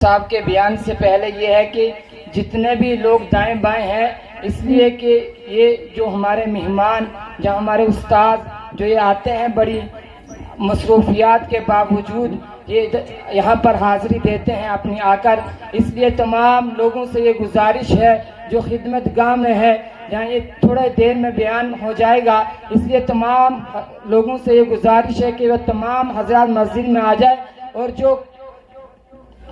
صاحب کے بیان سے پہلے یہ ہے کہ جتنے بھی لوگ دائیں بائیں ہیں، اس لیے کہ یہ جو ہمارے مہمان جو ہمارے استاد جو یہ آتے ہیں بڑی مصروفیات کے باوجود یہ یہاں پر حاضری دیتے ہیں اپنی آ کر، اس لیے تمام لوگوں سے یہ گزارش ہے جو خدمت گاہ میں ہے، جہاں یہ تھوڑے دیر میں بیان ہو جائے گا، اس لیے تمام لوگوں سے یہ گزارش ہے کہ وہ تمام حضرات مسجد میں آ جائے اور جو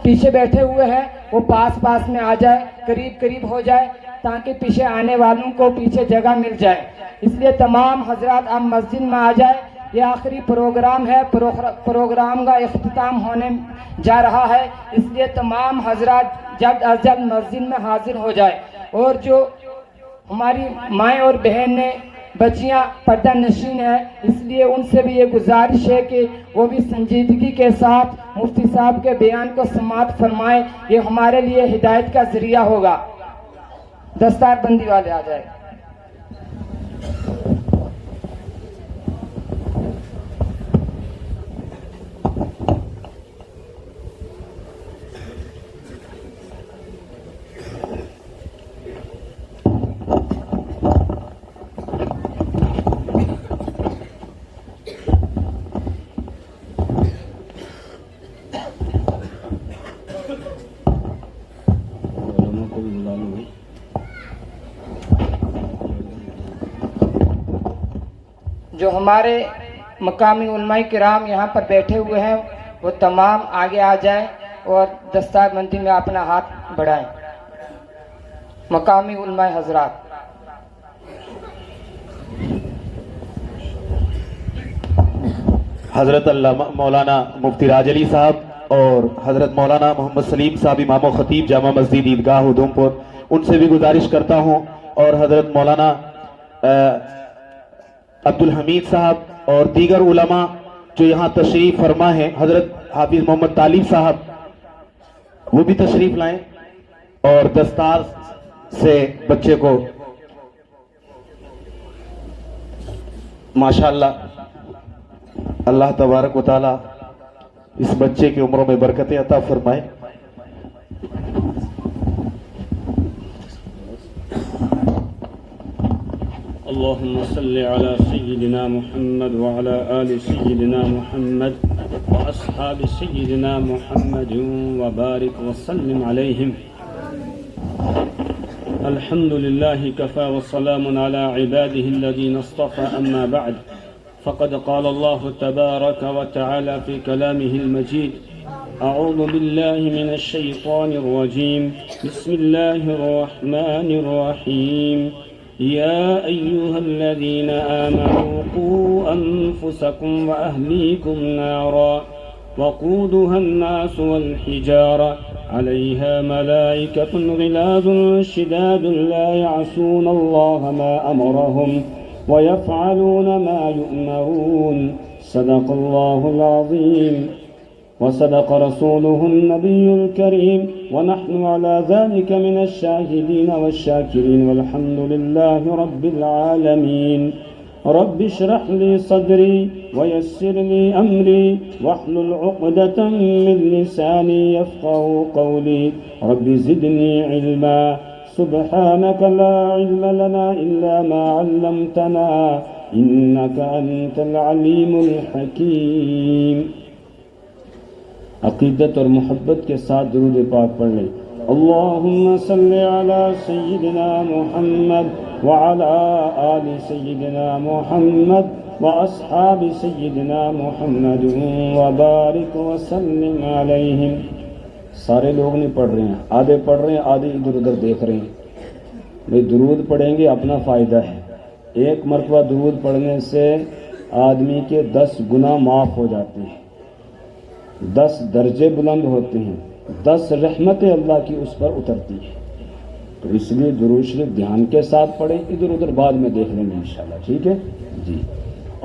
پیچھے بیٹھے ہوئے ہیں وہ پاس میں آ جائے، قریب ہو جائے تاکہ پیچھے آنے والوں کو پیچھے جگہ مل جائے۔ اس لیے تمام حضرات اب مسجد میں آ جائے، یہ آخری پروگرام ہے، پروگرام کا اختتام ہونے جا رہا ہے، اس لیے تمام حضرات جلد از جلد مسجد میں حاضر ہو جائے۔ اور جو ہماری مائیں اور بہنیں بچیاں پردہ نشین ہیں، اس لیے ان سے بھی یہ گزارش ہے کہ وہ بھی سنجیدگی کے ساتھ مفتی صاحب کے بیان کو سماعت فرمائیں، یہ ہمارے لیے ہدایت کا ذریعہ ہوگا۔ دستار بندی والے آ جائے۔ جو ہمارے مقامی علماء کرام یہاں پر بیٹھے ہوئے ہیں وہ تمام آگے آ جائیں اور دستار بندی میں اپنا ہاتھ بڑھائیں۔ مقامی علماء حضرات، حضرت علامہ مولانا مفتی راج علی صاحب اور حضرت مولانا محمد سلیم صاحب امام و خطیب جامع مسجد عیدگاہ ادھمپور، ان سے بھی گزارش کرتا ہوں، اور حضرت مولانا عبدالحمید صاحب اور دیگر علماء جو یہاں تشریف فرما ہیں، حضرت حافظ محمد طالب صاحب وہ بھی تشریف لائیں اور دستار سے بچے کو ماشاءاللہ اللہ تبارک و تعالی اس بچے کی عمروں میں برکتیں عطا فرمائے۔ اللهم صل على سيدنا محمد وعلى آل سيدنا محمد وأصحاب سيدنا محمد وبارك وسلم عليهم. الحمد لله كفى والسلام على عباده الذين اصطفى، أما بعد فقد قال الله تبارك وتعالى في كلامه المجيد: أعوذ بالله من الشيطان الرجيم، بسم الله الرحمن الرحيم. يا أيها الذين آمنوا قوا أنفسكم وأهليكم نارا وقودها الناس والحجارة عليها ملائكة غلاظ شداد لا يعصون الله ما أمرهم ويفعلون ما يؤمرون. صدق الله العظيم وصدق رسوله النبي الكريم، ونحن على ذلك من الشاهدين والشاكرين، والحمد لله رب العالمين. رب اشرح لي صدري ويسر لي أمري واحلل عقدة من لساني يفقهوا قولي. رب زدني علما، سبحانك لا علم لنا إلا ما علمتنا إنك أنت العليم الحكيم. عقیدت اور محبت کے ساتھ درود پاک پڑھ لیں۔ اللہم صلی علی سیدنا محمد وعلی آل سیدنا محمد واصحاب سیدنا محمد وبارک وسلم علیہم۔ سارے لوگ نہیں پڑھ رہے ہیں، آدھے پڑھ رہے ہیں، آدھے ادھر ادھر دیکھ رہے ہیں۔ بھئی درود پڑھیں گے اپنا فائدہ ہے، ایک مرتبہ درود پڑھنے سے آدمی کے 10 گناہ معاف ہو جاتے ہیں، 10 درجے بلند ہوتے ہیں، 10 رحمتیں اللہ کی اس پر اترتی ہیں۔ تو اس لیے درود شریف دھیان کے ساتھ پڑھیں، ادھر ادھر بعد میں دیکھ لیں گے انشاءاللہ، ٹھیک ہے جی۔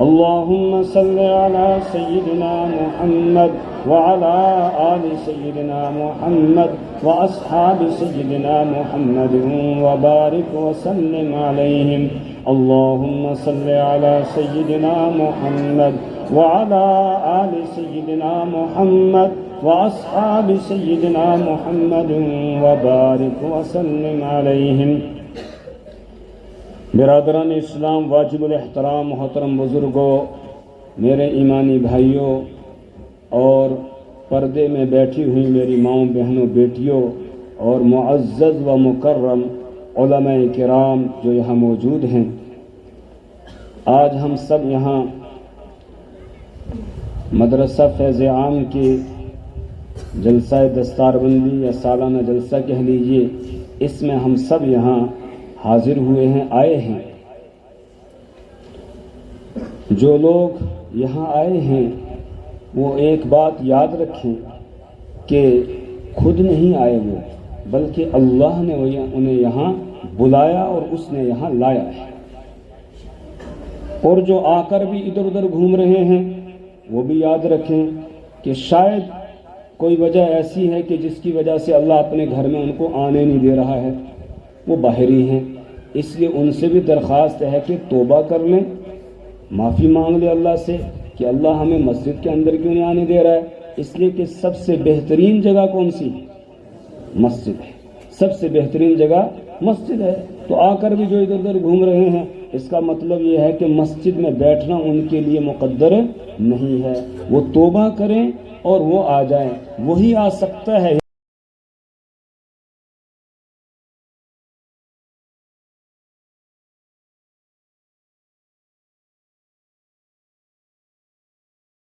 اللہم صلی علی سیدنا محمد وعلی آل سیدنا محمد واصحاب سیدنا محمد وبارک وسلم علیہم۔ اللہم صلی علی سیدنا محمد وعلى آل سيدنا محمد وأصحاب سيدنا محمد وبارك وسلم عليهم. برادران اسلام، واجب الاحترام محترم بزرگوں، میرے ایمانی بھائیوں اور پردے میں بیٹھی ہوئی میری ماؤں بہنوں بیٹیوں اور معزز و مکرم علماء کرام جو یہاں موجود ہیں، آج ہم سب یہاں مدرسہ فیض عام کے جلسہ دستار بندی یا سالانہ جلسہ کہہ لیجئے، اس میں ہم سب یہاں حاضر ہوئے ہیں، آئے ہیں. جو لوگ یہاں آئے ہیں وہ ایک بات یاد رکھیں کہ خود نہیں آئے وہ، بلکہ اللہ نے انہیں یہاں بلایا اور اس نے یہاں لایا ہے. اور جو آ کر بھی ادھر ادھر گھوم رہے ہیں وہ بھی یاد رکھیں کہ شاید کوئی وجہ ایسی ہے کہ جس کی وجہ سے اللہ اپنے گھر میں ان کو آنے نہیں دے رہا ہے، وہ باہری ہیں. اس لیے ان سے بھی درخواست ہے کہ توبہ کر لیں، معافی مانگ لیں اللہ سے کہ اللہ ہمیں مسجد کے اندر کیوں نہیں آنے دے رہا ہے. اس لیے کہ سب سے بہترین جگہ کون سی؟ مسجد ہے. سب سے بہترین جگہ مسجد ہے. تو آ کر بھی جو ادھر ادھر گھوم رہے ہیں، اس کا مطلب یہ ہے کہ مسجد میں بیٹھنا ان کے لیے مقدر نہیں ہے. وہ توبہ کریں اور وہ آ جائیں، وہی آ سکتا ہے.